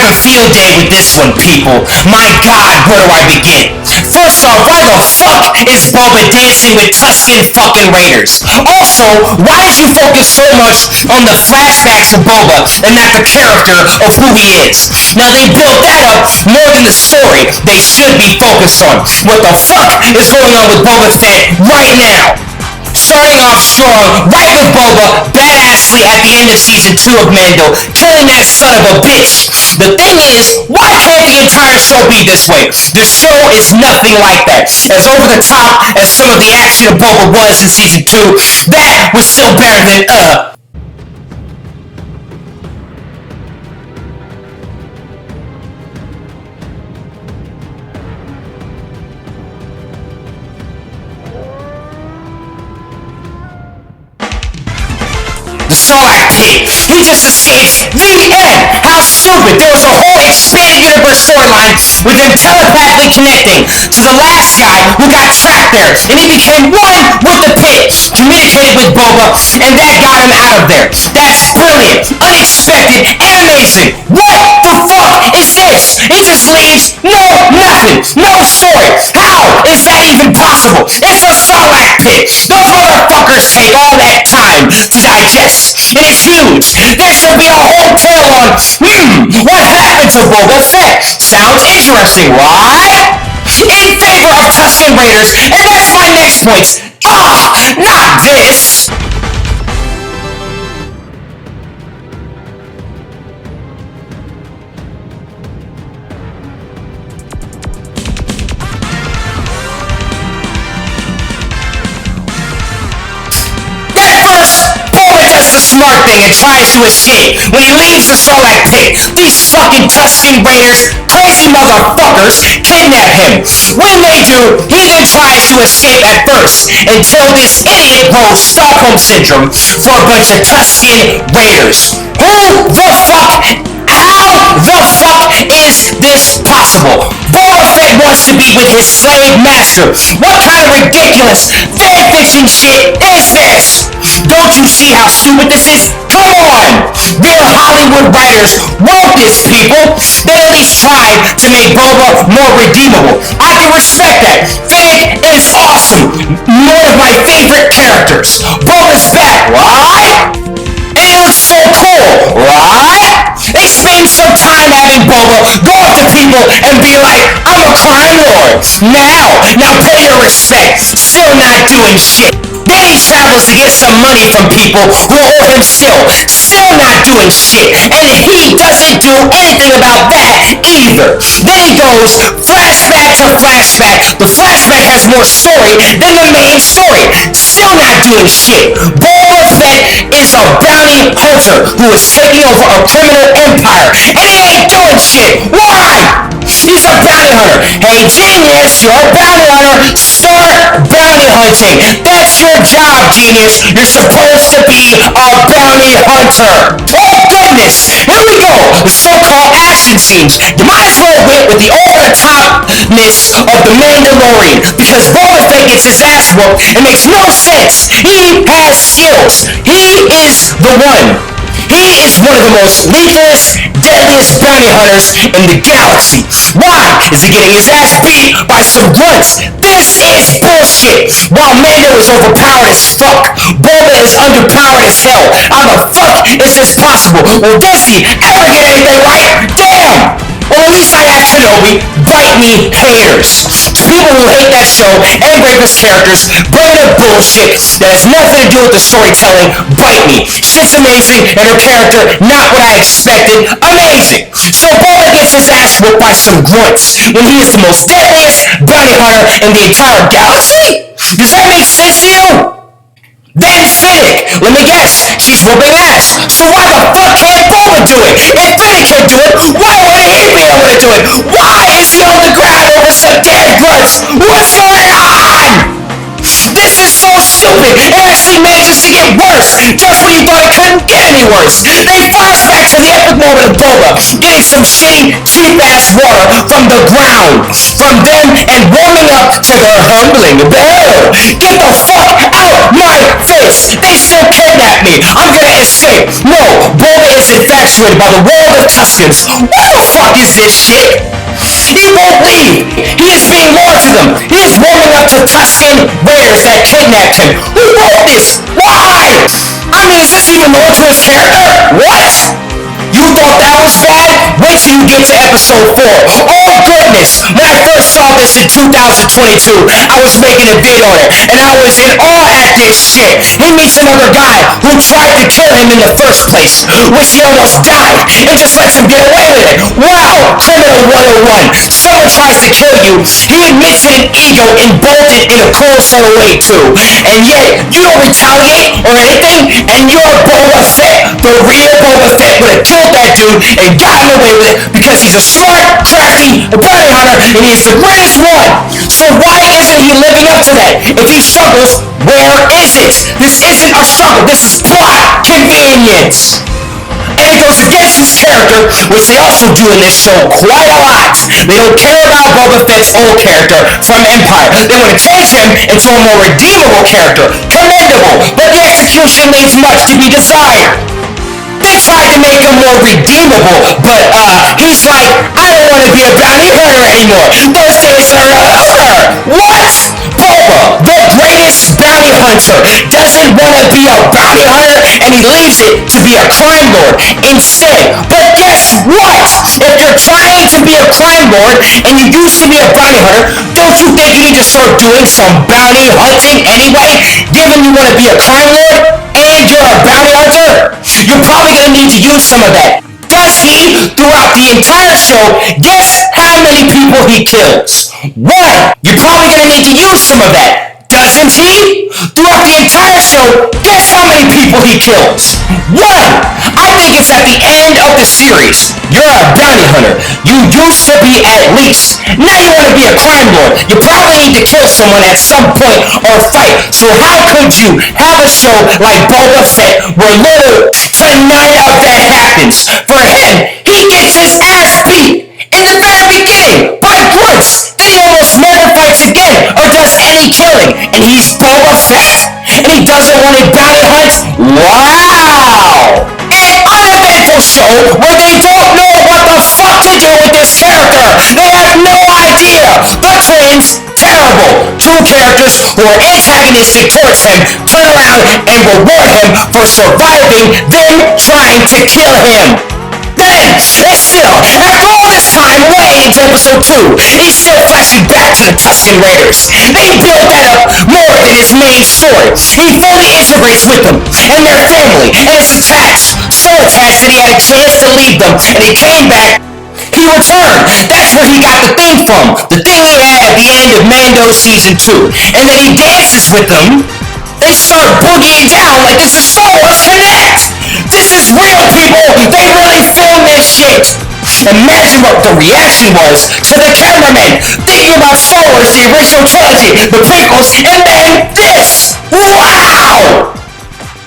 having a field day with this one, people. My God, where do I begin? First off, why the fuck is Boba dancing with Tusken fucking Raiders? Also, why did you focus so much on the flashbacks of Boba and not the character of who he is? Now, they built that up more than the story they should be focused on. What the fuck is going on with Boba Fett right now? Starting off strong, right with Boba, badassly at the end of season 2 of Mando, killing that son of a bitch. The thing is, why can't the entire show be this way? The show is nothing like that. As over the top as some of the action of Boba was in season 2, that was still better than Sarlacc pit. He just escapes. The end. How stupid. There was a whole expanded universe storyline with him telepathically connecting to the last guy who got trapped there, and he became one with the pit, communicated with Boba, and that got him out of there. That's brilliant, unexpected, and amazing. What the fuck is this? It just leaves nothing, no story. How is that even possible? It's a Sarlacc pit. Those motherfuckers take all that time to digest. And it's huge. There should be a whole tale on, what happened to Boba Fett? Sounds interesting, right? In favor of Tusken Raiders, and that's my next point. Not this! Does the smart thing and tries to escape. When he leaves the Sarlacc pit, these fucking Tusken Raiders, crazy motherfuckers, kidnap him. When they do, he then tries to escape at first, until this idiot grows Stockholm Syndrome for a bunch of Tusken Raiders. Who the fuck? How the fuck is this possible? Boba Fett wants to be with his slave master. What kind of ridiculous fanfiction shit is this? Don't you see how stupid this is? Come on! Real Hollywood writers wrote this, people. They at least tried to make Boba more redeemable. I can respect that. Fennec is awesome. One of my favorite characters. Boba's back, right? And he looks so cool, right? They spend some time having Boba go up to people and be like, I'm a crime lord. Now pay your respect. Still not doing shit. Then he travels to get some money from people who owe him still not doing shit. And he doesn't do anything about that either. Then he goes flashback to flashback. The flashback has more story than the main story. Still not doing shit. Boba Fett is a bounty hunter who is taking over a criminal empire. And he ain't doing shit. Why? He's a bounty hunter. Hey, genius, you're a bounty hunter. Start bounty hunting. That's your job, genius. You're supposed to be a bounty hunter. Oh, goodness. Here we go. The so-called action scenes. You might as well went with the over-the-topness of the Mandalorian, because Boba Fett gets his ass whooped. It makes no sense. He has skills. He is the one. He is one of the most lethalest, deadliest bounty hunters in the galaxy. Why is he getting his ass beat by some grunts? This is bullshit. While Mando is overpowered as fuck, Boba is underpowered as hell. How the fuck is this possible? Well, does he ever get anything right? Damn! Well, at least I have Kenobi. Bite me, haters. To people who hate that show and Raven's characters, bringing up bullshit that has nothing to do with the storytelling, bite me. Shit's amazing, and her character, not what I expected, amazing. So Boba gets his ass whooped by some grunts when he is the most deadliest bounty hunter in the entire galaxy? Does that make sense to you? Then Fennec, let me guess, she's whooping ass. So why the fuck can't Boba do it? If Fennec can do it, why wouldn't he be able to do it? Why is he on the ground over some dead grunts? What's going on? This is so stupid. It actually manages to get worse just when you thought it couldn't get any worse. They flash back to the epic moment of Boba getting some shitty, cheap-ass water from the ground from them and warming up to their humbling bell. Get the fuck out my face! They still kidnap me! I'm gonna escape! No, Boba is infatuated by the world of Tuskens. What the fuck is this shit? He won't leave! He is being loyal to them! He is warming up to Tusken raiders that kidnapped him! Who wrote this? Why? I mean, is this even more to his character? What? You thought that was bad? Wait till you get to episode 4. Oh goodness! When I first saw this in 2022, I was making a vid on it, and I was in awe at this shit. He meets another guy who tried to kill him in the first place, which he almost died, and just lets him get away with it. Wow! Criminal 101. Someone tries to kill you, he admits it in ego and bolted in a cold sort of way too. And yet, you don't retaliate or anything, and you're Boba Fett. The real Boba Fett would have killed that dude and gotten away with it because he's a smart, crafty bounty hunter and he is the greatest one. So why isn't he living up to that? If he struggles, where is it? This isn't a struggle. This is plot convenience. And it goes against his character, which they also do in this show quite a lot. They don't care about Boba Fett's old character from Empire. They want to change him into a more redeemable character. Commendable, but the execution leaves much to be desired. They tried to make him more redeemable, but he's like, I don't want to be a bounty hunter anymore. Those days are over. What? Boba, the greatest bounty hunter, doesn't want to be a bounty hunter, and he leaves it to be a crime lord instead. But guess what? If you're trying to be a crime lord and you used to be a bounty hunter, don't you think you need to start doing some bounty hunting anyway, given you want to be a crime lord? And you're a bounty hunter, you're probably going to need to use some of that. Does he, throughout the entire show, guess how many people he kills? 1. You're probably going to need to use some of that. Doesn't he? Throughout the entire show, guess how many people he kills? 1. I think it's at the end of the series. You're a bounty hunter. You used to be at least. Now you want to be a crime lord. You probably need to kill someone at some point or fight. So how could you have a show like Boba Fett where little to none of that happens? For him, he gets his ass beat in the very beginning by grunts. Then he almost never fights again or does any killing. And he's Boba Fett? And he doesn't want to bounty hunt? Wow! An uneventful show where they don't know what the fuck to do with this character. They have no idea. The twins, terrible. Two characters who are antagonistic towards him turn around and reward him for surviving them trying to kill him. Then, and still, after all this time waiting to episode 2, he's still flashing back to the Tusken Raiders. They built that up more than his main story. He fully integrates with them and their family and is attached. So attached that he had a chance to leave them and he came back. He returned. That's where he got the thing from. The thing he had at the end of Mando Season 2. And then he dances with them. They start boogieing down like this is Star Wars Connect! This is real, people! They really filmed this shit! Imagine what the reaction was to the cameraman thinking about Star Wars, the original trilogy, the prequels, and then this! Wow!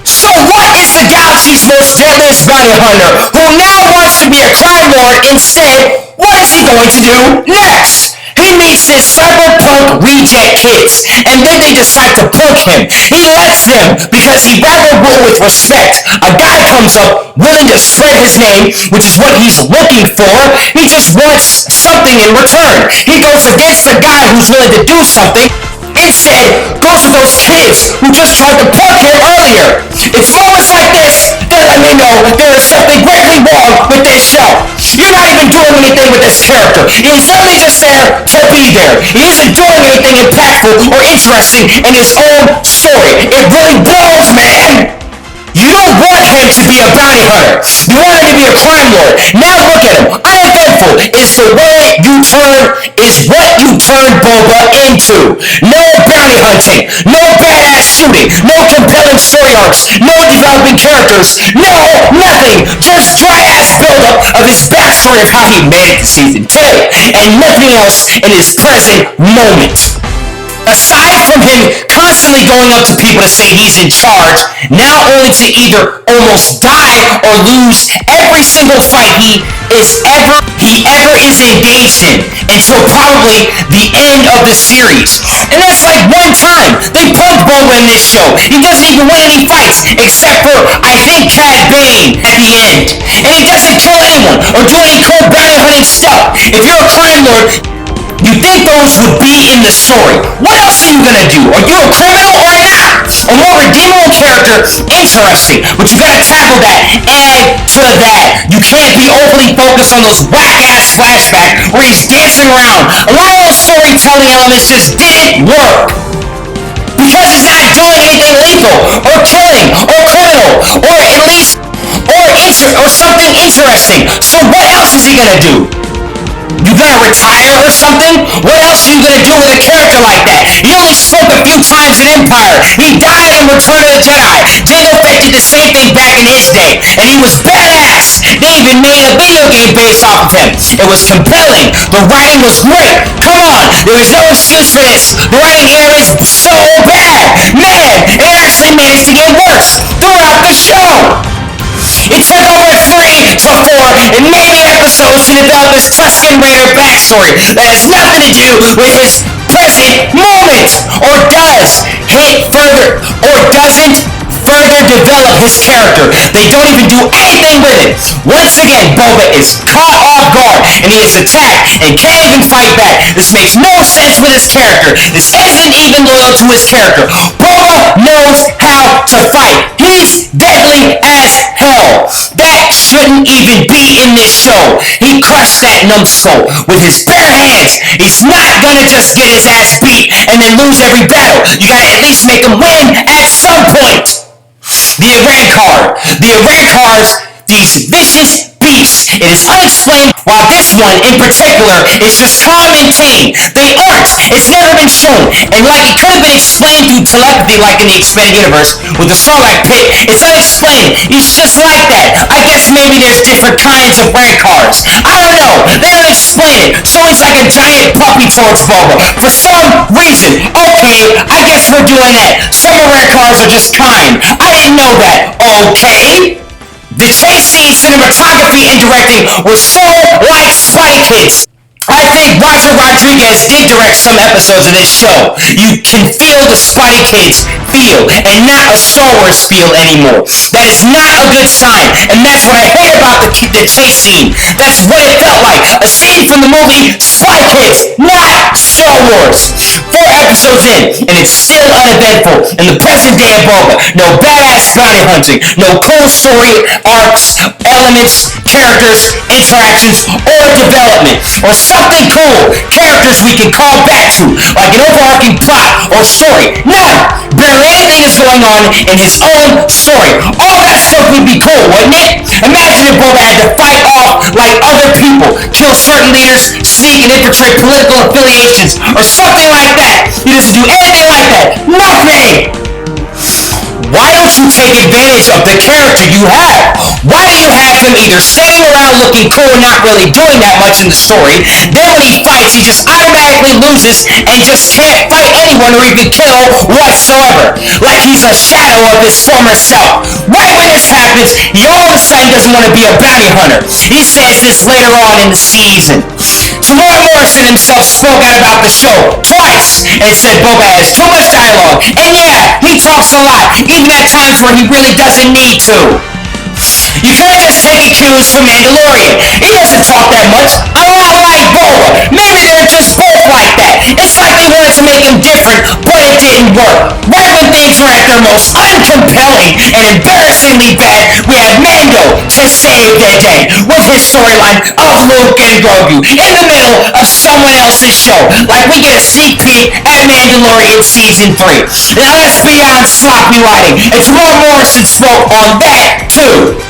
So what is the galaxy's most deadliest bounty hunter who now wants to be a crime lord instead? What is he going to do next? He meets his cyberpunk reject kids, and then they decide to punk him. He lets them because he'd rather rule with respect. A guy comes up willing to spread his name, which is what he's looking for. He just wants something in return. He goes against the guy who's willing to do something. Instead, goes to those kids who just tried to punk him earlier. It's moments like this that let me know there is something greatly wrong with this show. You're not even doing anything with this character. He's literally just there to be there. He isn't doing anything impactful or interesting in his own story. It really blows, man. You don't want him to be a bounty hunter. You want him to be a crime lord. Now look at him. Uneventful is the way you turn, is what you turn Boba into. No bounty hunting. No badass shooting. No compelling story arcs. No developing characters. No, nothing. Just dry ass buildup of his backstory of how he made it to season 2. And nothing else in his present moment. aside from him constantly going up to people to say he's in charge, now only to either almost die or lose every single fight he ever is engaged in until probably the end of the series. And that's like one time they punked Boba in this show. He doesn't even win any fights except for, I think, Cad Bane at the end. And he doesn't kill anyone or do any cool bounty hunting stuff. If you're a crime lord, you think those would be in the story. What else are you gonna do? Are you a criminal or not? A more redeemable character? Interesting. But you gotta tackle that. Add to that. You can't be overly focused on those whack-ass flashbacks where he's dancing around. A lot of those storytelling elements just didn't work. Because he's not doing anything lethal, or killing, or criminal, or at least, or something interesting. So what else is he gonna do? You gonna retire or something? What else are you gonna do with a character like that? He only spoke a few times in Empire. He died in Return of the Jedi. Jango Fett did the same thing back in his day, and he was badass. They even made a video game based off of him. It was compelling. The writing was great. Come on, there was no excuse for this. The writing here is so bad. Man, it actually managed to get worse throughout the show. It took over 3 to 4 and maybe episodes to develop his Tusken Raider backstory that has nothing to do with his present moment, or doesn't further develop his character. They don't even do anything with it. Once again, Boba is caught off guard and he is attacked and can't even fight back. This makes no sense with his character. This isn't even loyal to his character. Boba knows how to fight. He's deadly as hell. That shouldn't even be in this show. He crushed that numbskull with his bare hands. He's not gonna just get his ass beat and then lose every battle. You gotta at least make him win at some point. The Rancars, these vicious beasts. It is unexplained, while this one in particular is just calm and tame. They aren't. It's never been shown. And like it could have been explained through telepathy like in the expanded universe with the Sarlacc pit, it's unexplained. He's just like that. I guess maybe there's different kinds of Rancars. I don't know. They don't explain it. So he's like a giant puppy towards Boba. For some reason. Okay, I guess we're doing that. Some Rancars are just kind. I didn't know that. Okay. The chase scene, cinematography, and directing were so like Spy Kids. I think Roger Rodriguez did direct some episodes of this show. You can feel the Spy Kids feel and not a Star Wars feel anymore. That is not a good sign, and that's what I hate about the chase scene. That's what it felt like. A scene from the movie Spy Kids, not Star Wars. 4 episodes in, and it's still uneventful in the present day of Boba. No badass bounty hunting, no cool story arcs, elements, characters, interactions, or development, or something cool, characters we can call back to, like an overarching plot or story. None! Barely anything is going on in his own story. All that stuff would be cool, wouldn't it? Imagine if Boba had to fight off like other people, kill certain leaders, sneak and infiltrate political affiliations, or something like that. He doesn't do anything like that. Nothing! Why don't you take advantage of the character you have? Why do you have him either standing around looking cool and not really doing that much in the story, then when he fights, he just automatically loses and just can't fight anyone or even kill whatsoever? Like he's a shadow of his former self. Right when this happens, he all of a sudden doesn't want to be a bounty hunter. He says this later on in the season. Tamora Morrison himself spoke out about the show twice and said Boba has too much dialogue. And yeah, he talks a lot, even at times where he really doesn't need to. You could have just taken cues from Mandalorian. He doesn't talk that much, a lot like Boba. Maybe they're just both like that. It's like they wanted to make him different, but it didn't work. Right when things were at their most uncompelling and embarrassingly bad, we had Mando to save the day with his storyline of Luke and Grogu in the middle of someone else's show. Like we get a sneak peek at Mandalorian Season 3. Now let's be on sloppy writing. And Tamora Morrison spoke on that too.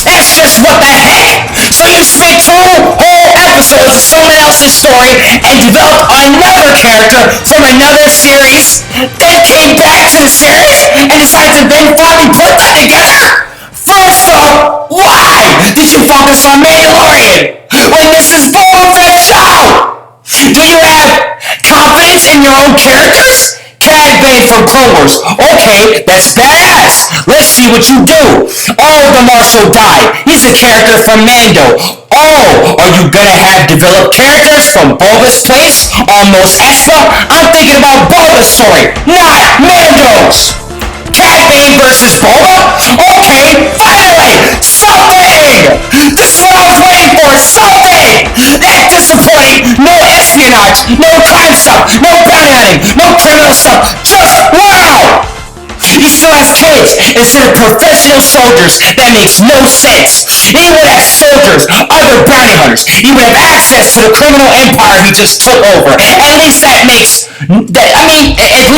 That's just what the heck! So you spent 2 whole episodes of someone else's story and developed another character from another series, then came back to the series and decided to then finally put that together? First off, why did you focus on Mandalorian when this is Boba Fett's show? Do you have confidence in your own known characters? Cad Bane from Clone Wars. Okay, that's badass. Let's see what you do. Oh, the Marshal died. He's a character from Mando. Oh, are you gonna have developed characters from Boba's place on Mos Espa? I'm thinking about Boba's story, not Mando's. Cad Bane versus Boba? Okay, finally! Something! This is what I was waiting for! Something! That disappointing! No espionage! No crime stuff! No bounty hunting! No criminal stuff! Just wow! He still has kids instead of professional soldiers. That makes no sense. He would have soldiers, other bounty hunters. He would have access to the criminal empire he just took over. At least that makes... at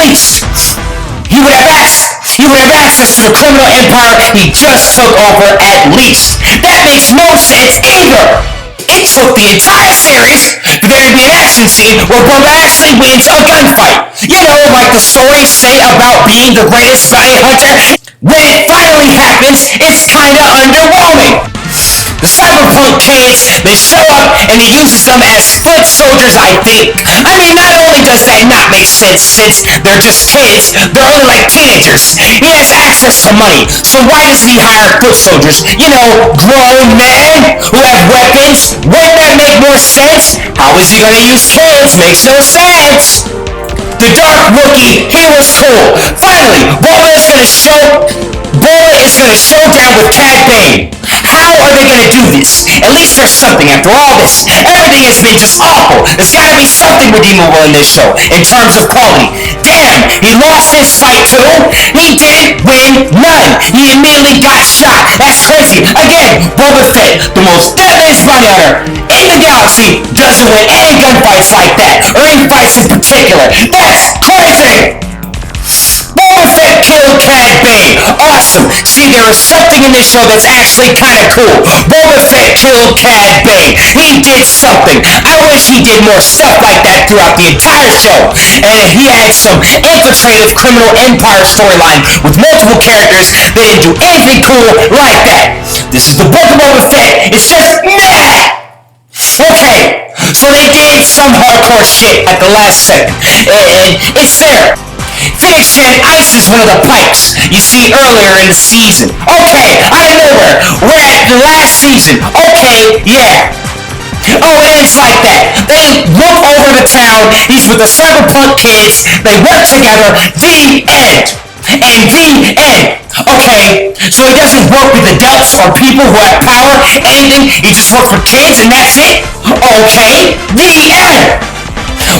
least. He would have access to the criminal empire he just took over at least. That makes no sense either. It took the entire series for there to be an action scene where Boba actually wins a gunfight. You know, like the stories say about being the greatest bounty hunter. When it finally happens, it's kinda underwhelming. The cyberpunk kids, they show up and he uses them as foot soldiers, I think. I mean, not only does that not make sense since they're just kids, they're only like teenagers. He has access to money, so why doesn't he hire foot soldiers? You know, grown men who have weapons? Wouldn't that make more sense? How is he gonna use kids? Makes no sense. The Dark Wookiee, he was cool. Finally, Boba is gonna show down with Cad Bane. How are they gonna do this? At least there's something after all this. Everything has been just awful. There's gotta be something redeemable in this show, in terms of quality. Damn, he lost his fight too? He didn't win none. He immediately got shot. That's crazy. Again, Boba Fett, the most deadliest bounty hunter in the galaxy, doesn't win any gunfights like that, or any fights in particular. That's crazy! Boba Fett killed Cad Bane. Awesome. See, there is something in this show that's actually kind of cool. Boba Fett killed Cad Bane. He did something. I wish he did more stuff like that throughout the entire show. And he had some infiltrative criminal empire storyline with multiple characters that didn't do anything cool like that. This is the Book of Boba Fett. It's just meh. Okay, so they did some hardcore shit at the last second. And it's there. Phoenix Shan ices one of the pipes you see earlier in the season. Okay, out of nowhere, we're at the last season. Okay, yeah. Oh, it ends like that. They look over the town. He's with the cyberpunk kids. They work together. The end. And the end. Okay, so he doesn't work with adults or people who have power, anything. He just works for kids and that's it? Okay, the end.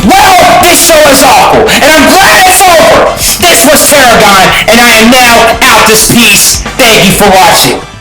Well, this show is awful, and I'm glad it's over. This was Tarragon, and I am now out this piece. Thank you for watching.